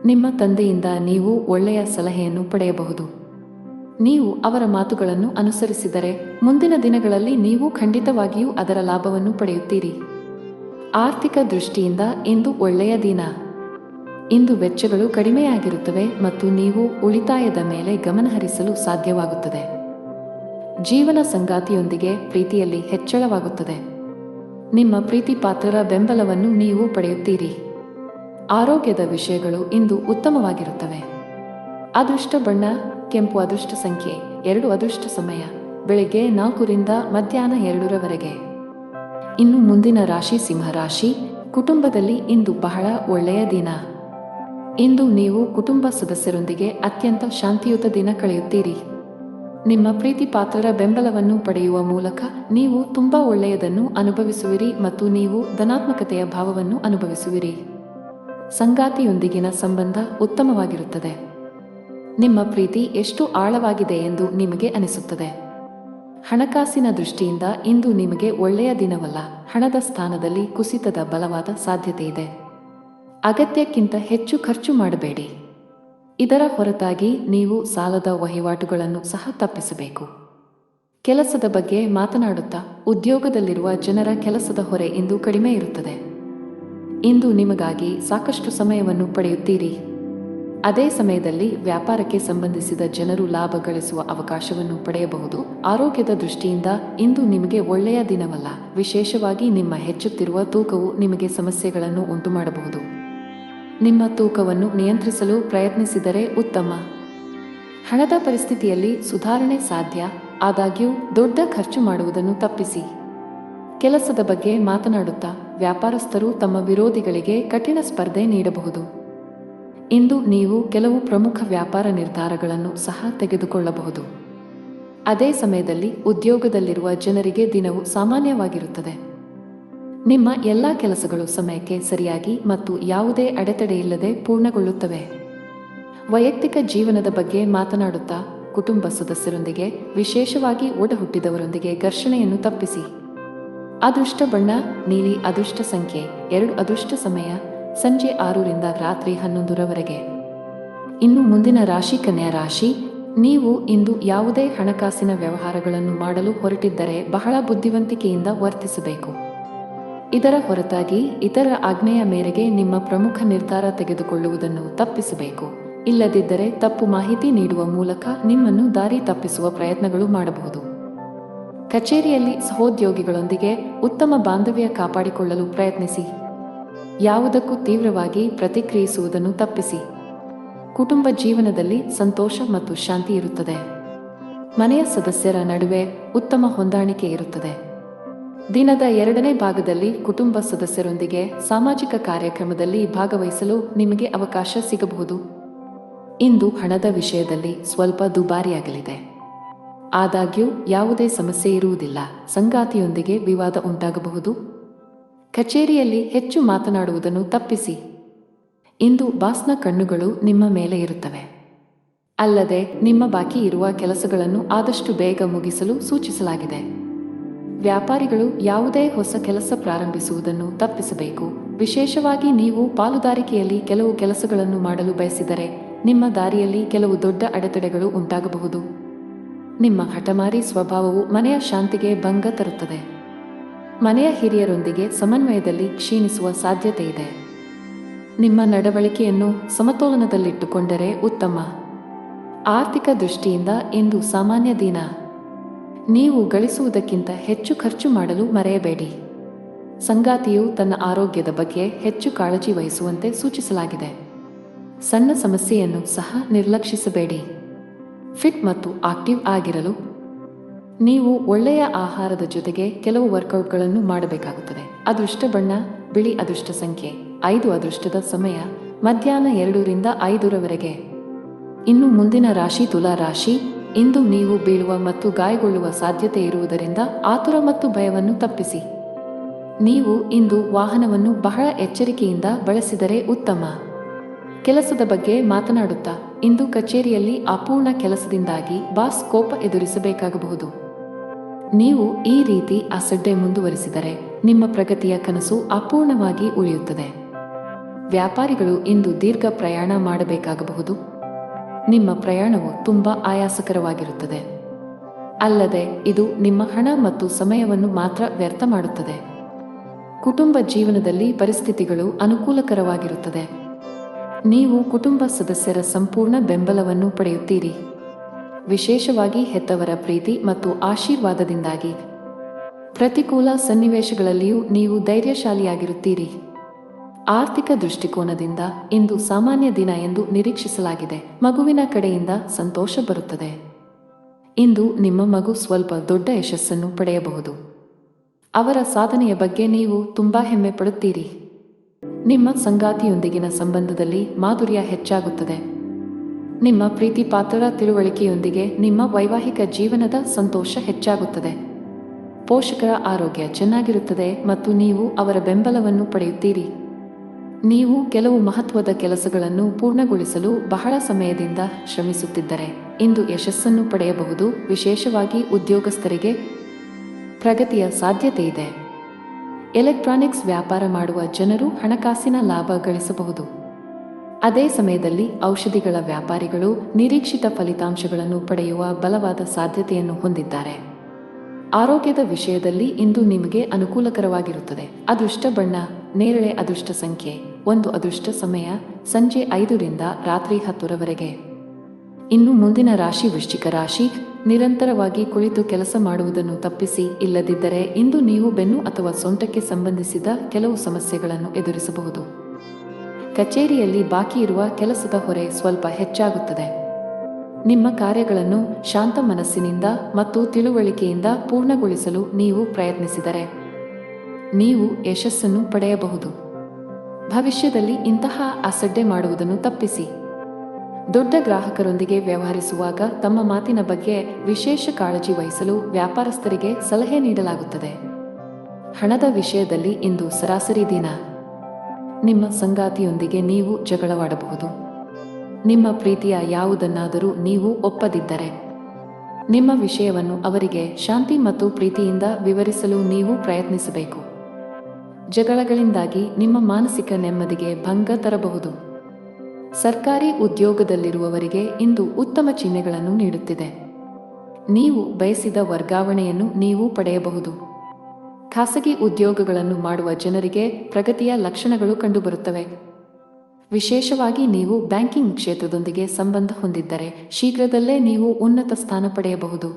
ನಿಮ್ಮ ತಂದೆಯಿಂದ ನೀವು ಒಳ್ಳೆಯ ಸಲಹೆಯನ್ನು ಪಡೆಯಬಹುದು. ನೀವು ಅವರ ಮಾತುಗಳನ್ನು ಅನುಸರಿಸಿದರೆ ಮುಂದಿನ ದಿನಗಳಲ್ಲಿ ನೀವು ಖಂಡಿತವಾಗಿಯೂ ಅದರ ಲಾಭವನ್ನು ಪಡೆಯುತ್ತೀರಿ. ಆರ್ಥಿಕ ದೃಷ್ಟಿಯಿಂದ ಇಂದು ಒಳ್ಳೆಯ ದಿನ. ಇಂದು ವೆಚ್ಚಗಳು ಕಡಿಮೆಯಾಗಿರುತ್ತವೆ ಮತ್ತು ನೀವು ಉಳಿತಾಯದ ಮೇಲೆ ಗಮನಹರಿಸಲು ಸಾಧ್ಯವಾಗುತ್ತದೆ. ಜೀವನ ಸಂಗಾತಿಯೊಂದಿಗೆ ಪ್ರೀತಿಯಲ್ಲಿ ಹೆಚ್ಚಳವಾಗುತ್ತದೆ. ನಿಮ್ಮ ಪ್ರೀತಿ ಪಾತ್ರರ ಬೆಂಬಲವನ್ನು ನೀವು ಪಡೆಯುತ್ತೀರಿ. ಆರೋಗ್ಯದ ವಿಷಯಗಳು ಇಂದು ಉತ್ತಮವಾಗಿರುತ್ತವೆ. ಅದೃಷ್ಟ ಬಣ್ಣ ಕೆಂಪು. ಅದೃಷ್ಟ ಸಂಖ್ಯೆ 2. ಅದೃಷ್ಟ ಸಮಯ ಬೆಳಿಗ್ಗೆ 4ರಿಂದ ಮಧ್ಯಾಹ್ನ 2ರವರೆಗೆ. ಇನ್ನು ಮುಂದಿನ ರಾಶಿ ಸಿಂಹರಾಶಿ. ಕುಟುಂಬದಲ್ಲಿ ಇಂದು ಬಹಳ ಒಳ್ಳೆಯ ದಿನ. ಇಂದು ನೀವು ಕುಟುಂಬ ಸದಸ್ಯರೊಂದಿಗೆ ಅತ್ಯಂತ ಶಾಂತಿಯುತ ದಿನ ಕಳೆಯುತ್ತೀರಿ. ನಿಮ್ಮ ಪ್ರೀತಿ ಪಾತ್ರರ ಬೆಂಬಲವನ್ನು ಪಡೆಯುವ ಮೂಲಕ ನೀವು ತುಂಬಾ ಒಳ್ಳೆಯದನ್ನು ಅನುಭವಿಸುವಿರಿ ಮತ್ತು ನೀವು ಧನಾತ್ಮಕತೆಯ ಭಾವವನ್ನು ಅನುಭವಿಸುವಿರಿ. ಸಂಗಾತಿಯೊಂದಿಗಿನ ಸಂಬಂಧ ಉತ್ತಮವಾಗಿರುತ್ತದೆ. ನಿಮ್ಮ ಪ್ರೀತಿ ಎಷ್ಟು ಆಳವಾಗಿದೆ ಎಂದು ನಿಮಗೆ ಅನಿಸುತ್ತದೆ. ಹಣಕಾಸಿನ ದೃಷ್ಟಿಯಿಂದ ಇಂದು ನಿಮಗೆ ಒಳ್ಳೆಯ ದಿನವಲ್ಲ. ಹಣದ ಸ್ಥಾನದಲ್ಲಿ ಕುಸಿತದ ಬಲವಾದ ಸಾಧ್ಯತೆ ಇದೆ. ಅಗತ್ಯಕ್ಕಿಂತ ಹೆಚ್ಚು ಖರ್ಚು ಮಾಡಬೇಡಿ. ಇದರ ಹೊರತಾಗಿ ನೀವು ಸಾಲದ ವಹಿವಾಟುಗಳನ್ನು ಸಹ ತಪ್ಪಿಸಬೇಕು. ಕೆಲಸದ ಬಗ್ಗೆ ಮಾತನಾಡುತ್ತಾ ಉದ್ಯೋಗದಲ್ಲಿರುವ ಜನರ ಕೆಲಸದ ಹೊರೆ ಇಂದು ಕಡಿಮೆ ಇರುತ್ತದೆ. ಇಂದು ನಿಮಗಾಗಿ ಸಾಕಷ್ಟು ಸಮಯವನ್ನು ಪಡೆಯುತ್ತೀರಿ. ಅದೇ ಸಮಯದಲ್ಲಿ ವ್ಯಾಪಾರಕ್ಕೆ ಸಂಬಂಧಿಸಿದ ಜನರು ಲಾಭ ಗಳಿಸುವ ಅವಕಾಶವನ್ನು ಪಡೆಯಬಹುದು. ಆರೋಗ್ಯದ ದೃಷ್ಟಿಯಿಂದ ಇಂದು ನಿಮಗೆ ಒಳ್ಳೆಯ ದಿನವಲ್ಲ. ವಿಶೇಷವಾಗಿ ನಿಮ್ಮ ಹೆಚ್ಚುತ್ತಿರುವ ತೂಕವು ನಿಮಗೆ ಸಮಸ್ಯೆಗಳನ್ನು ಉಂಟುಮಾಡಬಹುದು. ನಿಮ್ಮ ತೂಕವನ್ನು ನಿಯಂತ್ರಿಸಲು ಪ್ರಯತ್ನಿಸಿದರೆ ಉತ್ತಮ. ಹಣದ ಪರಿಸ್ಥಿತಿಯಲ್ಲಿ ಸುಧಾರಣೆ ಸಾಧ್ಯ. ಆದಾಗ್ಯೂ ದೊಡ್ಡ ಖರ್ಚು ಮಾಡುವುದನ್ನು ತಪ್ಪಿಸಿ. ಕೆಲಸದ ಬಗ್ಗೆ ಮಾತನಾಡುತ್ತಾ ವ್ಯಾಪಾರಸ್ಥರು ತಮ್ಮ ವಿರೋಧಿಗಳಿಗೆ ಕಠಿಣ ಸ್ಪರ್ಧೆ ನೀಡಬಹುದು. ಇಂದು ನೀವು ಕೆಲವು ಪ್ರಮುಖ ವ್ಯಾಪಾರ ನಿರ್ಧಾರಗಳನ್ನು ಸಹ ತೆಗೆದುಕೊಳ್ಳಬಹುದು. ಅದೇ ಸಮಯದಲ್ಲಿ ಉದ್ಯೋಗದಲ್ಲಿರುವ ಜನರಿಗೆ ದಿನವು ಸಾಮಾನ್ಯವಾಗಿರುತ್ತದೆ. ನಿಮ್ಮ ಎಲ್ಲ ಕೆಲಸಗಳು ಸಮಯಕ್ಕೆ ಸರಿಯಾಗಿ ಮತ್ತು ಯಾವುದೇ ಅಡೆತಡೆಯಿಲ್ಲದೆ ಪೂರ್ಣಗೊಳ್ಳುತ್ತವೆ. ವೈಯಕ್ತಿಕ ಜೀವನದ ಬಗ್ಗೆ ಮಾತನಾಡುತ್ತಾ ಕುಟುಂಬ ಸದಸ್ಯರೊಂದಿಗೆ, ವಿಶೇಷವಾಗಿ ಒಡಹುಟ್ಟಿದವರೊಂದಿಗೆ ಘರ್ಷಣೆಯನ್ನು ತಪ್ಪಿಸಿ. ಅದೃಷ್ಟ ಬಣ್ಣ ನೀಲಿ. ಅದೃಷ್ಟ ಸಂಖ್ಯೆ 2. ಅದೃಷ್ಟ ಸಮಯ ಸಂಜೆ 6ರಿಂದ ರಾತ್ರಿ 11ರವರೆಗೆ. ಇನ್ನು ಮುಂದಿನ ರಾಶಿ ಕನ್ಯಾ ರಾಶಿ. ನೀವು ಇಂದು ಯಾವುದೇ ಹಣಕಾಸಿನ ವ್ಯವಹಾರಗಳನ್ನು ಮಾಡಲು ಹೊರಟಿದ್ದರೆ ಬಹಳ ಬುದ್ಧಿವಂತಿಕೆಯಿಂದ ವರ್ತಿಸಬೇಕು. ಇದರ ಹೊರತಾಗಿ ಇತರ ಆಜ್ಞೆಯ ಮೇರೆಗೆ ನಿಮ್ಮ ಪ್ರಮುಖ ನಿರ್ಧಾರ ತೆಗೆದುಕೊಳ್ಳುವುದನ್ನು ತಪ್ಪಿಸಬೇಕು. ಇಲ್ಲದಿದ್ದರೆ ತಪ್ಪು ಮಾಹಿತಿ ನೀಡುವ ಮೂಲಕ ನಿಮ್ಮನ್ನು ದಾರಿ ತಪ್ಪಿಸುವ ಪ್ರಯತ್ನಗಳು ಮಾಡಬಹುದು. ಕಚೇರಿಯಲ್ಲಿ ಸಹೋದ್ಯೋಗಿಗಳೊಂದಿಗೆ ಉತ್ತಮ ಬಾಂಧವ್ಯ ಕಾಪಾಡಿಕೊಳ್ಳಲು ಪ್ರಯತ್ನಿಸಿ. ಯಾವುದಕ್ಕೂ ತೀವ್ರವಾಗಿ ಪ್ರತಿಕ್ರಿಯಿಸುವುದನ್ನು ತಪ್ಪಿಸಿ. ಕುಟುಂಬ ಜೀವನದಲ್ಲಿ ಸಂತೋಷ ಮತ್ತು ಶಾಂತಿ ಇರುತ್ತದೆ. ಮನೆಯ ಸದಸ್ಯರ ನಡುವೆ ಉತ್ತಮ ಹೊಂದಾಣಿಕೆ ಇರುತ್ತದೆ. ದಿನದ 2ನೇ ಭಾಗದಲ್ಲಿ ಕುಟುಂಬ ಸದಸ್ಯರೊಂದಿಗೆ ಸಾಮಾಜಿಕ ಕಾರ್ಯಕ್ರಮದಲ್ಲಿ ಭಾಗವಹಿಸಲು ನಿಮಗೆ ಅವಕಾಶ ಸಿಗಬಹುದು. ಇಂದು ಹಣದ ವಿಷಯದಲ್ಲಿ ಸ್ವಲ್ಪ ದುಬಾರಿಯಾಗಲಿದೆ. ಆದಾಗ್ಯೂ ಯಾವುದೇ ಸಮಸ್ಯೆ ಇರುವುದಿಲ್ಲ. ಸಂಗಾತಿಯೊಂದಿಗೆ ವಿವಾದ ಉಂಟಾಗಬಹುದು. ಕಚೇರಿಯಲ್ಲಿ ಹೆಚ್ಚು ಮಾತನಾಡುವುದನ್ನು ತಪ್ಪಿಸಿ. ಇಂದು ಬಾಸ್ನ ಕಣ್ಣುಗಳು ನಿಮ್ಮ ಮೇಲೆ ಇರುತ್ತವೆ. ಅಲ್ಲದೆ ನಿಮ್ಮ ಬಾಕಿ ಇರುವ ಕೆಲಸಗಳನ್ನು ಆದಷ್ಟು ಬೇಗ ಮುಗಿಸಲು ಸೂಚಿಸಲಾಗಿದೆ. ವ್ಯಾಪಾರಿಗಳು ಯಾವುದೇ ಹೊಸ ಕೆಲಸ ಪ್ರಾರಂಭಿಸುವುದನ್ನು ತಪ್ಪಿಸಬೇಕು. ವಿಶೇಷವಾಗಿ ನೀವು ಪಾಲುದಾರಿಕೆಯಲ್ಲಿ ಕೆಲವು ಕೆಲಸಗಳನ್ನು ಮಾಡಲು ಬಯಸಿದರೆ ನಿಮ್ಮ ದಾರಿಯಲ್ಲಿ ಕೆಲವು ದೊಡ್ಡ ಅಡೆತಡೆಗಳು ಉಂಟಾಗಬಹುದು. ನಿಮ್ಮ ಹಠಮಾರಿ ಸ್ವಭಾವವು ಮನೆಯ ಶಾಂತಿಗೆ ಭಂಗ ತರುತ್ತದೆ. ಮನೆಯ ಹಿರಿಯರೊಂದಿಗೆ ಸಮನ್ವಯದಲ್ಲಿ ಕ್ಷೀಣಿಸುವ ಸಾಧ್ಯತೆ ಇದೆ. ನಿಮ್ಮ ನಡವಳಿಕೆಯನ್ನು ಸಮತೋಲನದಲ್ಲಿಟ್ಟುಕೊಂಡರೆ ಉತ್ತಮ. ಆರ್ಥಿಕ ದೃಷ್ಟಿಯಿಂದ ಇಂದು ಸಾಮಾನ್ಯ ದಿನ. ನೀವು ಗಳಿಸುವುದಕ್ಕಿಂತ ಹೆಚ್ಚು ಖರ್ಚು ಮಾಡಲು ಮರೆಯಬೇಡಿ. ಸಂಗಾತಿಯು ತನ್ನ ಆರೋಗ್ಯದ ಬಗ್ಗೆ ಹೆಚ್ಚು ಕಾಳಜಿ ವಹಿಸುವಂತೆ ಸೂಚಿಸಲಾಗಿದೆ. ಸಣ್ಣ ಸಮಸ್ಯೆಯನ್ನು ಸಹ ನಿರ್ಲಕ್ಷಿಸಬೇಡಿ. ಫಿಟ್ ಮತ್ತು ಆಕ್ಟಿವ್ ಆಗಿರಲು ನೀವು ಒಳ್ಳೆಯ ಆಹಾರದ ಜೊತೆಗೆ ಕೆಲವು ವರ್ಕೌಟ್ಗಳನ್ನು ಮಾಡಬೇಕಾಗುತ್ತದೆ. ಅದೃಷ್ಟ ಬಣ್ಣ ಬಿಳಿ. ಅದೃಷ್ಟ ಸಂಖ್ಯೆ 5. ಅದೃಷ್ಟದ ಸಮಯ ಮಧ್ಯಾಹ್ನ 2 ರಿಂದ 5ರವರೆಗೆ. ಇನ್ನು ಮುಂದಿನ ರಾಶಿ ತುಲಾ ರಾಶಿ. ಇಂದು ನೀವು ಬೀಳುವ ಮತ್ತು ಗಾಯಗೊಳ್ಳುವ ಸಾಧ್ಯತೆ ಇರುವುದರಿಂದ ಆತುರ ಮತ್ತು ಭಯವನ್ನು ತಪ್ಪಿಸಿ. ನೀವು ಇಂದು ವಾಹನವನ್ನು ಬಹಳ ಎಚ್ಚರಿಕೆಯಿಂದ ಬಳಸಿದರೆ ಉತ್ತಮ. ಕೆಲಸದ ಬಗ್ಗೆ ಮಾತನಾಡುತ್ತಾ ಇಂದು ಕಚೇರಿಯಲ್ಲಿ ಅಪೂರ್ಣ ಕೆಲಸದಿಂದಾಗಿ ಬಾಸ್ ಕೋಪ ಎದುರಿಸಬೇಕಾಗಬಹುದು. ನೀವು ಈ ರೀತಿ ಅಸಡ್ಡೆ ಮುಂದುವರಿಸಿದರೆ ನಿಮ್ಮ ಪ್ರಗತಿಯ ಕನಸು ಅಪೂರ್ಣವಾಗಿ ಉಳಿಯುತ್ತದೆ. ವ್ಯಾಪಾರಿಗಳು ಇಂದು ದೀರ್ಘ ಪ್ರಯಾಣ ಮಾಡಬೇಕಾಗಬಹುದು. ನಿಮ್ಮ ಪ್ರಯಾಣವು ತುಂಬಾ ಆಯಾಸಕರವಾಗಿರುತ್ತದೆ. ಅಲ್ಲದೆ ಇದು ನಿಮ್ಮ ಹಣ ಮತ್ತು ಸಮಯವನ್ನು ಮಾತ್ರ ವ್ಯರ್ಥ ಮಾಡುತ್ತದೆ. ಕುಟುಂಬ ಜೀವನದಲ್ಲಿ ಪರಿಸ್ಥಿತಿಗಳು ಅನುಕೂಲಕರವಾಗಿರುತ್ತದೆ. ನೀವು ಕುಟುಂಬ ಸದಸ್ಯರ ಸಂಪೂರ್ಣ ಬೆಂಬಲವನ್ನು ಪಡೆಯುತ್ತೀರಿ. ವಿಶೇಷವಾಗಿ ಹೆತ್ತವರ ಪ್ರೀತಿ ಮತ್ತು ಆಶೀರ್ವಾದದಿಂದಾಗಿ. ಪ್ರತಿಕೂಲ ಸನ್ನಿವೇಶಗಳಲ್ಲಿಯೂ ನೀವು ಧೈರ್ಯಶಾಲಿಯಾಗಿರುತ್ತೀರಿ. ಆರ್ಥಿಕ ದೃಷ್ಟಿಕೋನದಿಂದ ಇಂದು ಸಾಮಾನ್ಯ ದಿನ ಎಂದು ನಿರೀಕ್ಷಿಸಲಾಗಿದೆ. ಮಗುವಿನ ಕಡೆಯಿಂದ ಸಂತೋಷ ಬರುತ್ತದೆ. ಇಂದು ನಿಮ್ಮ ಮಗು ಸ್ವಲ್ಪ ದೊಡ್ಡ ಯಶಸ್ಸನ್ನು ಪಡೆಯಬಹುದು. ಅವರ ಸಾಧನೆಯ ಬಗ್ಗೆ ನೀವು ತುಂಬಾ ಹೆಮ್ಮೆ ಪಡುತ್ತೀರಿ. ನಿಮ್ಮ ಸಂಗಾತಿಯೊಂದಿಗಿನ ಸಂಬಂಧದಲ್ಲಿ ಮಾಧುರ್ಯ ಹೆಚ್ಚಾಗುತ್ತದೆ. ನಿಮ್ಮ ಪ್ರೀತಿ ಪಾತ್ರರ ತಿಳುವಳಿಕೆಯೊಂದಿಗೆ ನಿಮ್ಮ ವೈವಾಹಿಕ ಜೀವನದ ಸಂತೋಷ ಹೆಚ್ಚಾಗುತ್ತದೆ. ಪೋಷಕರ ಆರೋಗ್ಯ ಚೆನ್ನಾಗಿರುತ್ತದೆ ಮತ್ತು ನೀವು ಅವರ ಬೆಂಬಲವನ್ನು ಪಡೆಯುತ್ತೀರಿ. ನೀವು ಕೆಲವು ಮಹತ್ವದ ಕೆಲಸಗಳನ್ನು ಪೂರ್ಣಗೊಳಿಸಲು ಬಹಳ ಸಮಯದಿಂದ ಶ್ರಮಿಸುತ್ತಿದ್ದರೆ ಇಂದು ಯಶಸ್ಸನ್ನು ಪಡೆಯಬಹುದು. ವಿಶೇಷವಾಗಿ ಉದ್ಯೋಗಸ್ಥರಿಗೆ ಪ್ರಗತಿಯ ಸಾಧ್ಯತೆ ಇದೆ. ಎಲೆಕ್ಟ್ರಾನಿಕ್ಸ್ ವ್ಯಾಪಾರ ಮಾಡುವ ಜನರು ಹಣಕಾಸಿನ ಲಾಭ ಗಳಿಸಬಹುದು. ಅದೇ ಸಮಯದಲ್ಲಿ ಔಷಧಿಗಳ ವ್ಯಾಪಾರಿಗಳು ನಿರೀಕ್ಷಿತ ಫಲಿತಾಂಶಗಳನ್ನು ಪಡೆಯುವ ಬಲವಾದ ಸಾಧ್ಯತೆಯನ್ನು ಹೊಂದಿದ್ದಾರೆ. ಆರೋಗ್ಯದ ವಿಷಯದಲ್ಲಿ ಇಂದು ನಿಮಗೆ ಅನುಕೂಲಕರವಾಗಿರುತ್ತದೆ. ಅದೃಷ್ಟ ಬಣ್ಣ ನೇರಳೆ. ಅದೃಷ್ಟ ಸಂಖ್ಯೆ 1. ಅದೃಷ್ಟ ಸಮಯ ಸಂಜೆ 5 ರಿಂದ ರಾತ್ರಿ 10ರವರೆಗೆ. ಇನ್ನು ಮುಂದಿನ ರಾಶಿ ವೃಶ್ಚಿಕ ರಾಶಿ. ನಿರಂತರವಾಗಿ ಕುಳಿತು ಕೆಲಸ ಮಾಡುವುದನ್ನು ತಪ್ಪಿಸಿ. ಇಲ್ಲದಿದ್ದರೆ ಇಂದು ನೀವು ಬೆನ್ನು ಅಥವಾ ಸೊಂಟಕ್ಕೆ ಸಂಬಂಧಿಸಿದ ಕೆಲವು ಸಮಸ್ಯೆಗಳನ್ನು ಎದುರಿಸಬಹುದು. ಕಚೇರಿಯಲ್ಲಿ ಬಾಕಿ ಇರುವ ಕೆಲಸದ ಹೊರೆ ಸ್ವಲ್ಪ ಹೆಚ್ಚಾಗುತ್ತದೆ. ನಿಮ್ಮ ಕಾರ್ಯಗಳನ್ನು ಶಾಂತ ಮನಸ್ಸಿನಿಂದ ಮತ್ತು ತಿಳುವಳಿಕೆಯಿಂದ ಪೂರ್ಣಗೊಳಿಸಲು ನೀವು ಪ್ರಯತ್ನಿಸಿದರೆ ನೀವು ಯಶಸ್ಸನ್ನು ಪಡೆಯಬಹುದು. ಭವಿಷ್ಯದಲ್ಲಿ ಇಂತಹ ಅಸಡ್ಡೆ ಮಾಡುವುದನ್ನು ತಪ್ಪಿಸಿ. ದೊಡ್ಡ ಗ್ರಾಹಕರೊಂದಿಗೆ ವ್ಯವಹರಿಸುವಾಗ ತಮ್ಮ ಮಾತಿನ ಬಗ್ಗೆ ವಿಶೇಷ ಕಾಳಜಿ ವಹಿಸಲು ವ್ಯಾಪಾರಸ್ಥರಿಗೆ ಸಲಹೆ ನೀಡಲಾಗುತ್ತದೆ. ಹಣದ ವಿಷಯದಲ್ಲಿ ಇಂದು ಸರಾಸರಿ ದಿನ. ನಿಮ್ಮ ಸಂಗಾತಿಯೊಂದಿಗೆ ನೀವು ಜಗಳವಾಡಬಹುದು. ನಿಮ್ಮ ಪ್ರೀತಿಯ ಯಾವುದನ್ನಾದರೂ ನೀವು ಒಪ್ಪದಿದ್ದರೆ ನಿಮ್ಮ ವಿಷಯವನ್ನು ಅವರಿಗೆ ಶಾಂತಿ ಮತ್ತು ಪ್ರೀತಿಯಿಂದ ವಿವರಿಸಲು ನೀವು ಪ್ರಯತ್ನಿಸಬೇಕು. ಜಗಳಗಳಿಂದಾಗಿ ನಿಮ್ಮ ಮಾನಸಿಕ ನೆಮ್ಮದಿಗೆ ಭಂಗ ತರಬಹುದು. ಸರ್ಕಾರಿ ಉದ್ಯೋಗದಲ್ಲಿರುವವರಿಗೆ ಇಂದು ಉತ್ತಮ ಚಿಹ್ನೆಗಳನ್ನು ನೀಡುತ್ತಿದೆ. ನೀವು ಬಯಸಿದ ವರ್ಗಾವಣೆಯನ್ನು ನೀವು ಪಡೆಯಬಹುದು. ಖಾಸಗಿ ಉದ್ಯೋಗಗಳನ್ನು ಮಾಡುವ ಜನರಿಗೆ ಪ್ರಗತಿಯ ಲಕ್ಷಣಗಳು ಕಂಡುಬರುತ್ತವೆ. ವಿಶೇಷವಾಗಿ ನೀವು ಬ್ಯಾಂಕಿಂಗ್ ಕ್ಷೇತ್ರದೊಂದಿಗೆ ಸಂಬಂಧ ಹೊಂದಿದ್ದರೆ ಶೀಘ್ರದಲ್ಲೇ ನೀವು ಉನ್ನತ ಸ್ಥಾನ ಪಡೆಯಬಹುದು.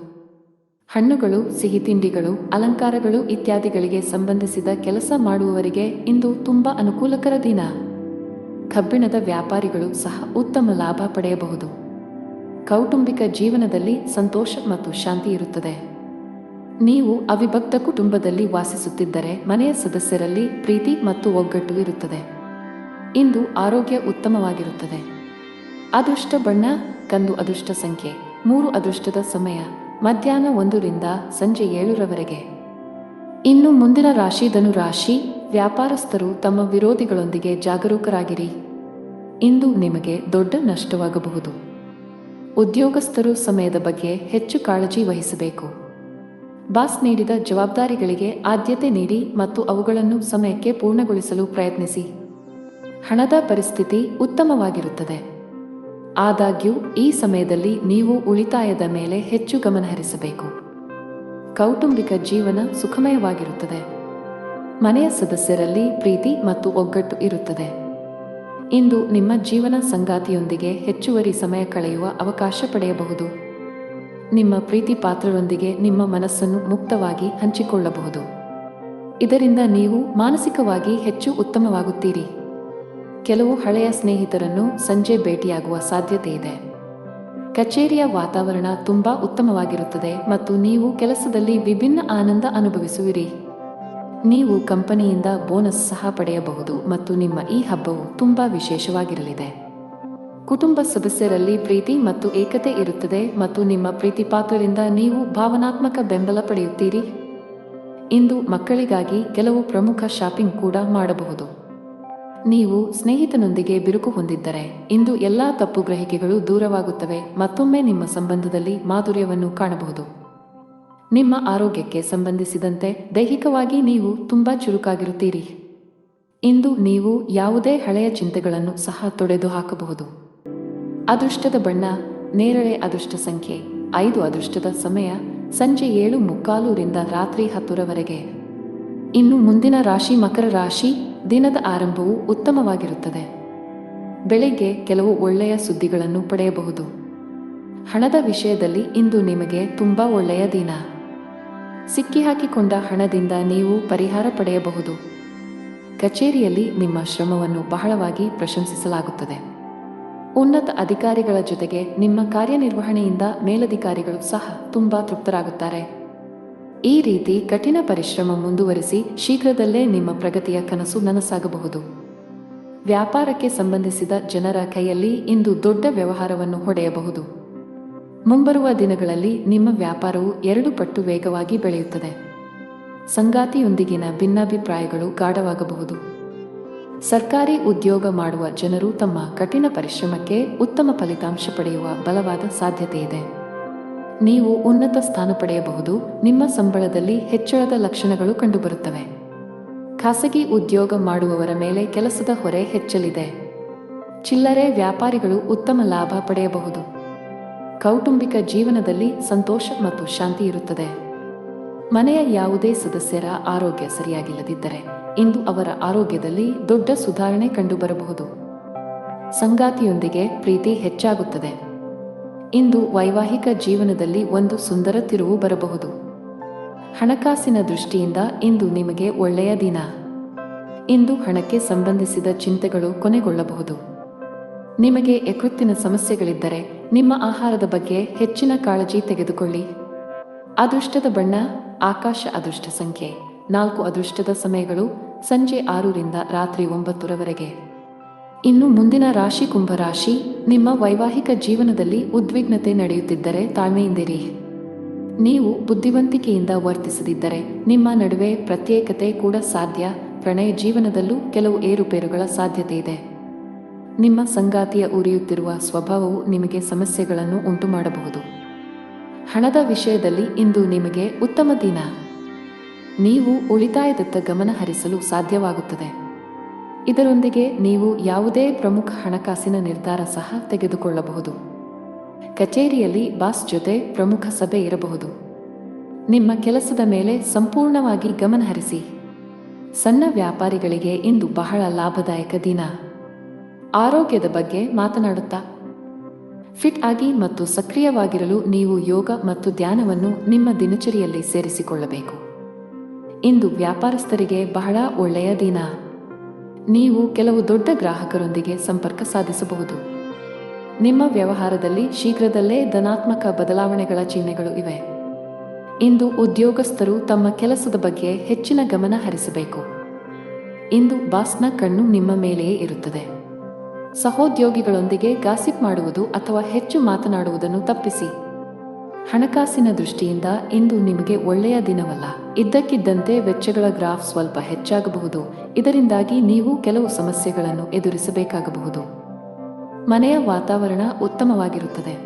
ಹಣ್ಣುಗಳು, ಸಿಹಿ ತಿಂಡಿಗಳು, ಅಲಂಕಾರಗಳು ಇತ್ಯಾದಿಗಳಿಗೆ ಸಂಬಂಧಿಸಿದ ಕೆಲಸ ಮಾಡುವವರಿಗೆ ಇಂದು ತುಂಬಾ ಅನುಕೂಲಕರ ದಿನ. ಕಬ್ಬಿಣದ ವ್ಯಾಪಾರಿಗಳು ಸಹ ಉತ್ತಮ ಲಾಭ ಪಡೆಯಬಹುದು. ಕೌಟುಂಬಿಕ ಜೀವನದಲ್ಲಿ ಸಂತೋಷ ಮತ್ತು ಶಾಂತಿ ಇರುತ್ತದೆ. ನೀವು ಅವಿಭಕ್ತ ಕುಟುಂಬದಲ್ಲಿ ವಾಸಿಸುತ್ತಿದ್ದರೆ ಮನೆಯ ಸದಸ್ಯರಲ್ಲಿ ಪ್ರೀತಿ ಮತ್ತು ಒಗ್ಗಟ್ಟು ಇರುತ್ತದೆ. ಇಂದು ಆರೋಗ್ಯ ಉತ್ತಮವಾಗಿರುತ್ತದೆ. ಅದೃಷ್ಟ ಬಣ್ಣ ಕಂದು. ಅದೃಷ್ಟ ಸಂಖ್ಯೆ 3. ಅದೃಷ್ಟದ ಸಮಯ ಮಧ್ಯಾಹ್ನ 1 ರಿಂದ ಸಂಜೆ 7 ರವರೆಗೆ. ಇನ್ನು ಮುಂದಿನ ರಾಶಿ ಧನು ರಾಶಿ. ವ್ಯಾಪಾರಸ್ಥರು ತಮ್ಮ ವಿರೋಧಿಗಳೊಂದಿಗೆ ಜಾಗರೂಕರಾಗಿರಿ. ಇಂದು ನಿಮಗೆ ದೊಡ್ಡ ನಷ್ಟವಾಗಬಹುದು. ಉದ್ಯೋಗಸ್ಥರು ಸಮಯದ ಬಗ್ಗೆ ಹೆಚ್ಚು ಕಾಳಜಿ ವಹಿಸಬೇಕು. ಬಾಸ್ ನೀಡಿದ ಜವಾಬ್ದಾರಿಗಳಿಗೆ ಆದ್ಯತೆ ನೀಡಿ ಮತ್ತು ಅವುಗಳನ್ನು ಸಮಯಕ್ಕೆ ಪೂರ್ಣಗೊಳಿಸಲು ಪ್ರಯತ್ನಿಸಿ. ಹಣದ ಪರಿಸ್ಥಿತಿ ಉತ್ತಮವಾಗಿರುತ್ತದೆ. ಆದಾಗ್ಯೂ ಈ ಸಮಯದಲ್ಲಿ ನೀವು ಉಳಿತಾಯದ ಮೇಲೆ ಹೆಚ್ಚು ಗಮನಹರಿಸಬೇಕು. ಕೌಟುಂಬಿಕ ಜೀವನ ಸುಖಮಯವಾಗಿರುತ್ತದೆ. ಮನೆಯ ಸದಸ್ಯರಲ್ಲಿ ಪ್ರೀತಿ ಮತ್ತು ಒಗ್ಗಟ್ಟು ಇರುತ್ತದೆ. ಇಂದು ನಿಮ್ಮ ಜೀವನ ಸಂಗಾತಿಯೊಂದಿಗೆ ಹೆಚ್ಚುವರಿ ಸಮಯ ಕಳೆಯುವ ಅವಕಾಶ ಪಡೆಯಬಹುದು. ನಿಮ್ಮ ಪ್ರೀತಿ ಪಾತ್ರರೊಂದಿಗೆ ನಿಮ್ಮ ಮನಸ್ಸನ್ನು ಮುಕ್ತವಾಗಿ ಹಂಚಿಕೊಳ್ಳಬಹುದು. ಇದರಿಂದ ನೀವು ಮಾನಸಿಕವಾಗಿ ಹೆಚ್ಚು ಉತ್ತಮವಾಗುತ್ತೀರಿ. ಕೆಲವು ಹಳೆಯ ಸ್ನೇಹಿತರನ್ನು ಸಂಜೆ ಭೇಟಿಯಾಗುವ ಸಾಧ್ಯತೆ ಇದೆ. ಕಚೇರಿಯ ವಾತಾವರಣ ತುಂಬಾ ಉತ್ತಮವಾಗಿರುತ್ತದೆ ಮತ್ತು ನೀವು ಕೆಲಸದಲ್ಲಿ ವಿಭಿನ್ನ ಆನಂದ ಅನುಭವಿಸುವಿರಿ. ನೀವು ಕಂಪನಿಯಿಂದ ಬೋನಸ್ ಸಹ ಪಡೆಯಬಹುದು ಮತ್ತು ನಿಮ್ಮ ಈ ಹಬ್ಬವು ತುಂಬಾ ವಿಶೇಷವಾಗಿರಲಿದೆ. ಕುಟುಂಬ ಸದಸ್ಯರಲ್ಲಿ ಪ್ರೀತಿ ಮತ್ತು ಏಕತೆ ಇರುತ್ತದೆ ಮತ್ತು ನಿಮ್ಮ ಪ್ರೀತಿಪಾತ್ರರಿಂದ ನೀವು ಭಾವನಾತ್ಮಕ ಬೆಂಬಲ ಪಡೆಯುತ್ತೀರಿ. ಇಂದು ಮಕ್ಕಳಿಗಾಗಿ ಕೆಲವು ಪ್ರಮುಖ ಶಾಪಿಂಗ್ ಕೂಡ ಮಾಡಬಹುದು. ನೀವು ಸ್ನೇಹಿತನೊಂದಿಗೆ ಬಿರುಕು ಹೊಂದಿದ್ದರೆ ಇಂದು ಎಲ್ಲಾ ತಪ್ಪು ಗ್ರಹಿಕೆಗಳು ದೂರವಾಗುತ್ತವೆ. ಮತ್ತೊಮ್ಮೆ ನಿಮ್ಮ ಸಂಬಂಧದಲ್ಲಿ ಮಾಧುರ್ಯವನ್ನು ಕಾಣಬಹುದು. ನಿಮ್ಮ ಆರೋಗ್ಯಕ್ಕೆ ಸಂಬಂಧಿಸಿದಂತೆ ದೈಹಿಕವಾಗಿ ನೀವು ತುಂಬಾ ಚುರುಕಾಗಿರುತ್ತೀರಿ. ಇಂದು ನೀವು ಯಾವುದೇ ಹಳೆಯ ಚಿಂತೆಗಳನ್ನು ಸಹ ತೊಡೆದು ಹಾಕಬಹುದು. ಅದೃಷ್ಟದ ಬಣ್ಣ ನೇರಳೆ. ಅದೃಷ್ಟ ಸಂಖ್ಯೆ 5. ಅದೃಷ್ಟದ ಸಮಯ ಸಂಜೆ 7:45 ರಿಂದ ರಾತ್ರಿ 10 ರವರೆಗೆ. ಇನ್ನು ಮುಂದಿನ ರಾಶಿ ಮಕರ ರಾಶಿ. ದಿನದ ಆರಂಭವು ಉತ್ತಮವಾಗಿರುತ್ತದೆ. ಬೆಳಿಗ್ಗೆ ಕೆಲವು ಒಳ್ಳೆಯ ಸುದ್ದಿಗಳನ್ನು ಪಡೆಯಬಹುದು. ಹಣದ ವಿಷಯದಲ್ಲಿ ಇಂದು ನಿಮಗೆ ತುಂಬಾ ಒಳ್ಳೆಯ ದಿನ. ಸಿಕ್ಕಿಹಾಕಿಕೊಂಡ ಹಣದಿಂದ ನೀವು ಪರಿಹಾರ ಪಡೆಯಬಹುದು. ಕಚೇರಿಯಲ್ಲಿ ನಿಮ್ಮ ಶ್ರಮವನ್ನು ಬಹಳವಾಗಿ ಪ್ರಶಂಸಿಸಲಾಗುತ್ತದೆ. ಉನ್ನತ ಅಧಿಕಾರಿಗಳ ಜೊತೆಗೆ ನಿಮ್ಮ ಕಾರ್ಯನಿರ್ವಹಣೆಯಿಂದ ಮೇಲಧಿಕಾರಿಗಳು ಸಹ ತುಂಬಾ ತೃಪ್ತರಾಗುತ್ತಾರೆ. ಈ ರೀತಿ ಕಠಿಣ ಪರಿಶ್ರಮ ಮುಂದುವರಿಸಿ ಶೀಘ್ರದಲ್ಲೇ ನಿಮ್ಮ ಪ್ರಗತಿಯ ಕನಸು ನನಸಾಗಬಹುದು. ವ್ಯಾಪಾರಕ್ಕೆ ಸಂಬಂಧಿಸಿದ ಜನರ ಕೈಯಲ್ಲಿ ಇಂದು ದೊಡ್ಡ ವ್ಯವಹಾರವನ್ನು ಹೊಡೆಯಬಹುದು. ಮುಂಬರುವ ದಿನಗಳಲ್ಲಿ ನಿಮ್ಮ ವ್ಯಾಪಾರವು 2 ಪಟ್ಟು ವೇಗವಾಗಿ ಬೆಳೆಯುತ್ತದೆ. ಸಂಗಾತಿಯೊಂದಿಗಿನ ಭಿನ್ನಾಭಿಪ್ರಾಯಗಳು ಗಾಢವಾಗಬಹುದು. ಸರ್ಕಾರಿ ಉದ್ಯೋಗ ಮಾಡುವ ಜನರು ತಮ್ಮ ಕಠಿಣ ಪರಿಶ್ರಮಕ್ಕೆ ಉತ್ತಮ ಫಲಿತಾಂಶ ಪಡೆಯುವ ಬಲವಾದ ಸಾಧ್ಯತೆಯಿದೆ. ನೀವು ಉನ್ನತ ಸ್ಥಾನ ಪಡೆಯಬಹುದು. ನಿಮ್ಮ ಸಂಬಳದಲ್ಲಿ ಹೆಚ್ಚಳದ ಲಕ್ಷಣಗಳು ಕಂಡುಬರುತ್ತವೆ. ಖಾಸಗಿ ಉದ್ಯೋಗ ಮಾಡುವವರ ಮೇಲೆ ಕೆಲಸದ ಹೊರೆ ಹೆಚ್ಚಲಿದೆ. ಚಿಲ್ಲರೆ ವ್ಯಾಪಾರಿಗಳು ಉತ್ತಮ ಲಾಭ ಪಡೆಯಬಹುದು. ಕೌಟುಂಬಿಕ ಜೀವನದಲ್ಲಿ ಸಂತೋಷ ಮತ್ತು ಶಾಂತಿ ಇರುತ್ತದೆ. ಮನೆಯ ಯಾವುದೇ ಸದಸ್ಯರ ಆರೋಗ್ಯ ಸರಿಯಾಗಿಲ್ಲದಿದ್ದರೆ ಇಂದು ಅವರ ಆರೋಗ್ಯದಲ್ಲಿ ದೊಡ್ಡ ಸುಧಾರಣೆ ಕಂಡುಬರಬಹುದು. ಸಂಗಾತಿಯೊಂದಿಗೆ ಪ್ರೀತಿ ಹೆಚ್ಚಾಗುತ್ತದೆ. ಇಂದು ವೈವಾಹಿಕ ಜೀವನದಲ್ಲಿ ಒಂದು ಸುಂದರ ತಿರುವು ಬರಬಹುದು. ಹಣಕಾಸಿನ ದೃಷ್ಟಿಯಿಂದ ಇಂದು ನಿಮಗೆ ಒಳ್ಳೆಯ ದಿನ. ಇಂದು ಹಣಕ್ಕೆ ಸಂಬಂಧಿಸಿದ ಚಿಂತೆಗಳು ಕೊನೆಗೊಳ್ಳಬಹುದು. ನಿಮಗೆ ಯಕೃತ್ತಿನ ಸಮಸ್ಯೆಗಳಿದ್ದರೆ ನಿಮ್ಮ ಆಹಾರದ ಬಗ್ಗೆ ಹೆಚ್ಚಿನ ಕಾಳಜಿ ತೆಗೆದುಕೊಳ್ಳಿ. ಅದೃಷ್ಟದ ಬಣ್ಣ ಆಕಾಶ. ಅದೃಷ್ಟ ಸಂಖ್ಯೆ 4. ಅದೃಷ್ಟದ ಸಮಯಗಳು ಸಂಜೆ 6 ರಿಂದ ರಾತ್ರಿ 9 ರವರೆಗೆ. ಇನ್ನು ಮುಂದಿನ ರಾಶಿ ಕುಂಭರಾಶಿ. ನಿಮ್ಮ ವೈವಾಹಿಕ ಜೀವನದಲ್ಲಿ ಉದ್ವಿಗ್ನತೆ ನಡೆಯುತ್ತಿದ್ದರೆ ತಾಳ್ಮೆಯಿಂದಿರಿ. ನೀವು ಬುದ್ಧಿವಂತಿಕೆಯಿಂದ ವರ್ತಿಸದಿದ್ದರೆ ನಿಮ್ಮ ನಡುವೆ ಪ್ರತ್ಯೇಕತೆ ಕೂಡ ಸಾಧ್ಯ. ಪ್ರಣಯ ಜೀವನದಲ್ಲೂ ಕೆಲವು ಏರುಪೇರುಗಳ ಸಾಧ್ಯತೆ ಇದೆ. ನಿಮ್ಮ ಸಂಗಾತಿಯ ಉರಿಯುತ್ತಿರುವ ಸ್ವಭಾವವು ನಿಮಗೆ ಸಮಸ್ಯೆಗಳನ್ನು ಉಂಟುಮಾಡಬಹುದು. ಹಣದ ವಿಷಯದಲ್ಲಿ ಇಂದು ನಿಮಗೆ ಉತ್ತಮ ದಿನ. ನೀವು ಉಳಿತಾಯದತ್ತ ಗಮನ ಹರಿಸಲು ಸಾಧ್ಯವಾಗುತ್ತದೆ. ಇದರೊಂದಿಗೆ ನೀವು ಯಾವುದೇ ಪ್ರಮುಖ ಹಣಕಾಸಿನ ನಿರ್ಧಾರ ಸಹ ತೆಗೆದುಕೊಳ್ಳಬಹುದು. ಕಚೇರಿಯಲ್ಲಿ ಬಾಸ್ ಜೊತೆ ಪ್ರಮುಖ ಸಭೆ ಇರಬಹುದು. ನಿಮ್ಮ ಕೆಲಸದ ಮೇಲೆ ಸಂಪೂರ್ಣವಾಗಿ ಗಮನಹರಿಸಿ. ಸಣ್ಣ ವ್ಯಾಪಾರಿಗಳಿಗೆ ಇಂದು ಬಹಳ ಲಾಭದಾಯಕ ದಿನ. ಆರೋಗ್ಯದ ಬಗ್ಗೆ ಮಾತನಾಡುತ್ತಾ ಫಿಟ್ ಆಗಿ ಮತ್ತು ಸಕ್ರಿಯವಾಗಿರಲು ನೀವು ಯೋಗ ಮತ್ತು ಧ್ಯಾನವನ್ನು ನಿಮ್ಮ ದಿನಚರಿಯಲ್ಲಿ ಸೇರಿಸಿಕೊಳ್ಳಬೇಕು. ಇಂದು ವ್ಯಾಪಾರಸ್ಥರಿಗೆ ಬಹಳ ಒಳ್ಳೆಯ ದಿನ. ನೀವು ಕೆಲವು ದೊಡ್ಡ ಗ್ರಾಹಕರೊಂದಿಗೆ ಸಂಪರ್ಕ ಸಾಧಿಸಬಹುದು. ನಿಮ್ಮ ವ್ಯವಹಾರದಲ್ಲಿ ಶೀಘ್ರದಲ್ಲೇ ಧನಾತ್ಮಕ ಬದಲಾವಣೆಗಳ ಚಿಹ್ನೆಗಳು ಇವೆ. ಇಂದು ಉದ್ಯೋಗಸ್ಥರು ತಮ್ಮ ಕೆಲಸದ ಬಗ್ಗೆ ಹೆಚ್ಚಿನ ಗಮನ ಹರಿಸಬೇಕು. ಇಂದು ಬಾಸ್ನ ಕಣ್ಣು ನಿಮ್ಮ ಮೇಲೆಯೇ ಇರುತ್ತದೆ. ಸಹೋದ್ಯೋಗಿಗಳೊಂದಿಗೆ ಗಾಸಿಪ್ ಮಾಡುವುದು ಅಥವಾ ಹೆಚ್ಚು ಮಾತನಾಡುವುದನ್ನು ತಪ್ಪಿಸಿ. ಹಣಕಾಸಿನ ದೃಷ್ಟಿಯಿಂದ ಇಂದು ನಿಮಗೆ ಒಳ್ಳೆಯ ದಿನವಲ್ಲ. ಇದ್ದಕ್ಕಿದ್ದಂತೆ ವೆಚ್ಚಗಳ ಗ್ರಾಫ್ ಸ್ವಲ್ಪ ಹೆಚ್ಚಾಗಬಹುದು. ಇದರಿಂದಾಗಿ ನೀವು ಕೆಲವು ಸಮಸ್ಯೆಗಳನ್ನು ಎದುರಿಸಬೇಕಾಗಬಹುದು. ಮನೆಯ ವಾತಾವರಣ ಉತ್ತಮವಾಗಿರುತ್ತದೆ.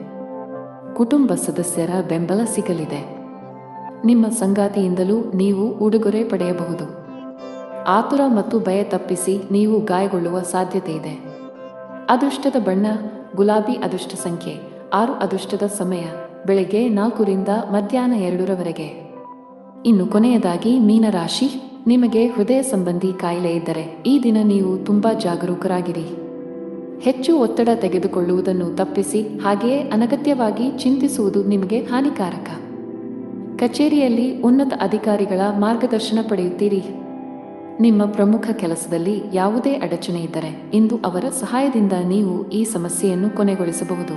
ಕುಟುಂಬ ಸದಸ್ಯರ ಬೆಂಬಲ ಸಿಗಲಿದೆ. ನಿಮ್ಮ ಸಂಗಾತಿಯಿಂದಲೂ ನೀವು ಉಡುಗೊರೆ ಪಡೆಯಬಹುದು. ಆತುರ ಮತ್ತು ಭಯ ತಪ್ಪಿಸಿ, ನೀವು ಗಾಯಗೊಳ್ಳುವ ಸಾಧ್ಯತೆ ಇದೆ. ಅದೃಷ್ಟದ ಬಣ್ಣ ಗುಲಾಬಿ. ಅದೃಷ್ಟ ಸಂಖ್ಯೆ 6. ಅದೃಷ್ಟದ ಸಮಯ ಬೆಳಗ್ಗೆ 4 ರಿಂದ ಮಧ್ಯಾಹ್ನ 2 ಇನ್ನು ಕೊನೆಯದಾಗಿ ಮೀನರಾಶಿ. ನಿಮಗೆ ಹೃದಯ ಸಂಬಂಧಿ ಕಾಯಿಲೆ ಇದ್ದರೆ ಈ ದಿನ ನೀವು ತುಂಬಾ ಜಾಗರೂಕರಾಗಿರಿ. ಹೆಚ್ಚು ಒತ್ತಡ ತೆಗೆದುಕೊಳ್ಳುವುದನ್ನು ತಪ್ಪಿಸಿ, ಹಾಗೆಯೇ ಅನಗತ್ಯವಾಗಿ ಚಿಂತಿಸುವುದು ನಿಮಗೆ ಹಾನಿಕಾರಕ. ಕಚೇರಿಯಲ್ಲಿ ಉನ್ನತ ಅಧಿಕಾರಿಗಳ ಮಾರ್ಗದರ್ಶನ ಪಡೆಯುತ್ತೀರಿ. ನಿಮ್ಮ ಪ್ರಮುಖ ಕೆಲಸದಲ್ಲಿ ಯಾವುದೇ ಅಡಚಣೆ ಇದ್ದರೆ ಇಂದು ಅವರ ಸಹಾಯದಿಂದ ನೀವು ಈ ಸಮಸ್ಯೆಯನ್ನು ಕೊನೆಗೊಳಿಸಬಹುದು.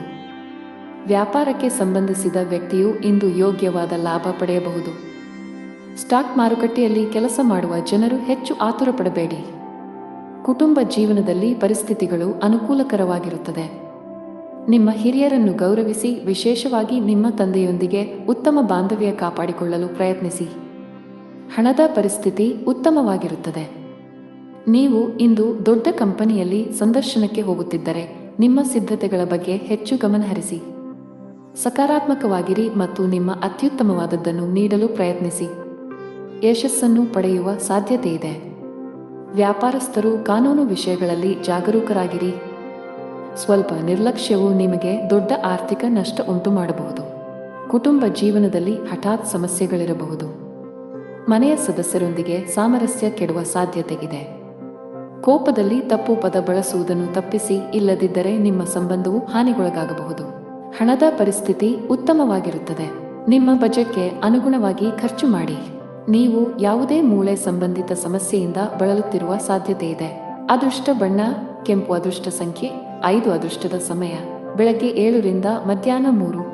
ವ್ಯಾಪಾರಕ್ಕೆ ಸಂಬಂಧಿಸಿದ ವ್ಯಕ್ತಿಯು ಇಂದು ಯೋಗ್ಯವಾದ ಲಾಭ ಪಡೆಯಬಹುದು. ಸ್ಟಾಕ್ ಮಾರುಕಟ್ಟೆಯಲ್ಲಿ ಕೆಲಸ ಮಾಡುವ ಜನರು ಹೆಚ್ಚು ಆತುರ ಪಡಬೇಡಿ. ಕುಟುಂಬ ಜೀವನದಲ್ಲಿ ಪರಿಸ್ಥಿತಿಗಳು ಅನುಕೂಲಕರವಾಗಿರುತ್ತದೆ. ನಿಮ್ಮ ಹಿರಿಯರನ್ನು ಗೌರವಿಸಿ, ವಿಶೇಷವಾಗಿ ನಿಮ್ಮ ತಂದೆಯೊಂದಿಗೆ ಉತ್ತಮ ಬಾಂಧವ್ಯ ಕಾಪಾಡಿಕೊಳ್ಳಲು ಪ್ರಯತ್ನಿಸಿ. ಹಣದ ಪರಿಸ್ಥಿತಿ ಉತ್ತಮವಾಗಿರುತ್ತದೆ. ನೀವು ಇಂದು ದೊಡ್ಡ ಕಂಪನಿಯಲ್ಲಿ ಸಂದರ್ಶನಕ್ಕೆ ಹೋಗುತ್ತಿದ್ದರೆ ನಿಮ್ಮ ಸಿದ್ಧತೆಗಳ ಬಗ್ಗೆ ಹೆಚ್ಚು ಗಮನಹರಿಸಿ. ಸಕಾರಾತ್ಮಕವಾಗಿರಿ ಮತ್ತು ನಿಮ್ಮ ಅತ್ಯುತ್ತಮವಾದದ್ದನ್ನು ನೀಡಲು ಪ್ರಯತ್ನಿಸಿ. ಯಶಸ್ಸನ್ನು ಪಡೆಯುವ ಸಾಧ್ಯತೆ ಇದೆ. ವ್ಯಾಪಾರಸ್ಥರು ಕಾನೂನು ವಿಷಯಗಳಲ್ಲಿ ಜಾಗರೂಕರಾಗಿರಿ. ಸ್ವಲ್ಪ ನಿರ್ಲಕ್ಷ್ಯವು ನಿಮಗೆ ದೊಡ್ಡ ಆರ್ಥಿಕ ನಷ್ಟ ಉಂಟು ಮಾಡಬಹುದು. ಕುಟುಂಬ ಜೀವನದಲ್ಲಿ ಹಠಾತ್ ಸಮಸ್ಯೆಗಳಿರಬಹುದು. ಮನೆಯ ಸದಸ್ಯರೊಂದಿಗೆ ಸಾಮರಸ್ಯ ಕೆಡುವ ಸಾಧ್ಯತೆ ಇದೆ. ಕೋಪದಲ್ಲಿ ತಪ್ಪು ಪದ ಬಳಸುವುದನ್ನು ತಪ್ಪಿಸಿ, ಇಲ್ಲದಿದ್ದರೆ ನಿಮ್ಮ ಸಂಬಂಧವು ಹಾನಿಗೊಳಗಾಗಬಹುದು. ಹಣದ ಪರಿಸ್ಥಿತಿ ಉತ್ತಮವಾಗಿರುತ್ತದೆ. ನಿಮ್ಮ ಬಜೆಟ್ಗೆ ಅನುಗುಣವಾಗಿ ಖರ್ಚು ಮಾಡಿ. ನೀವು ಯಾವುದೇ ಮೂಳೆ ಸಂಬಂಧಿತ ಸಮಸ್ಯೆಯಿಂದ ಬಳಲುತ್ತಿರುವ ಸಾಧ್ಯತೆ ಇದೆ. ಅದೃಷ್ಟ ಬಣ್ಣ ಕೆಂಪು. ಅದೃಷ್ಟ ಸಂಖ್ಯೆ 5. ಅದೃಷ್ಟದ ಸಮಯ ಬೆಳಗ್ಗೆ 7 ರಿಂದ ಮಧ್ಯಾಹ್ನ 3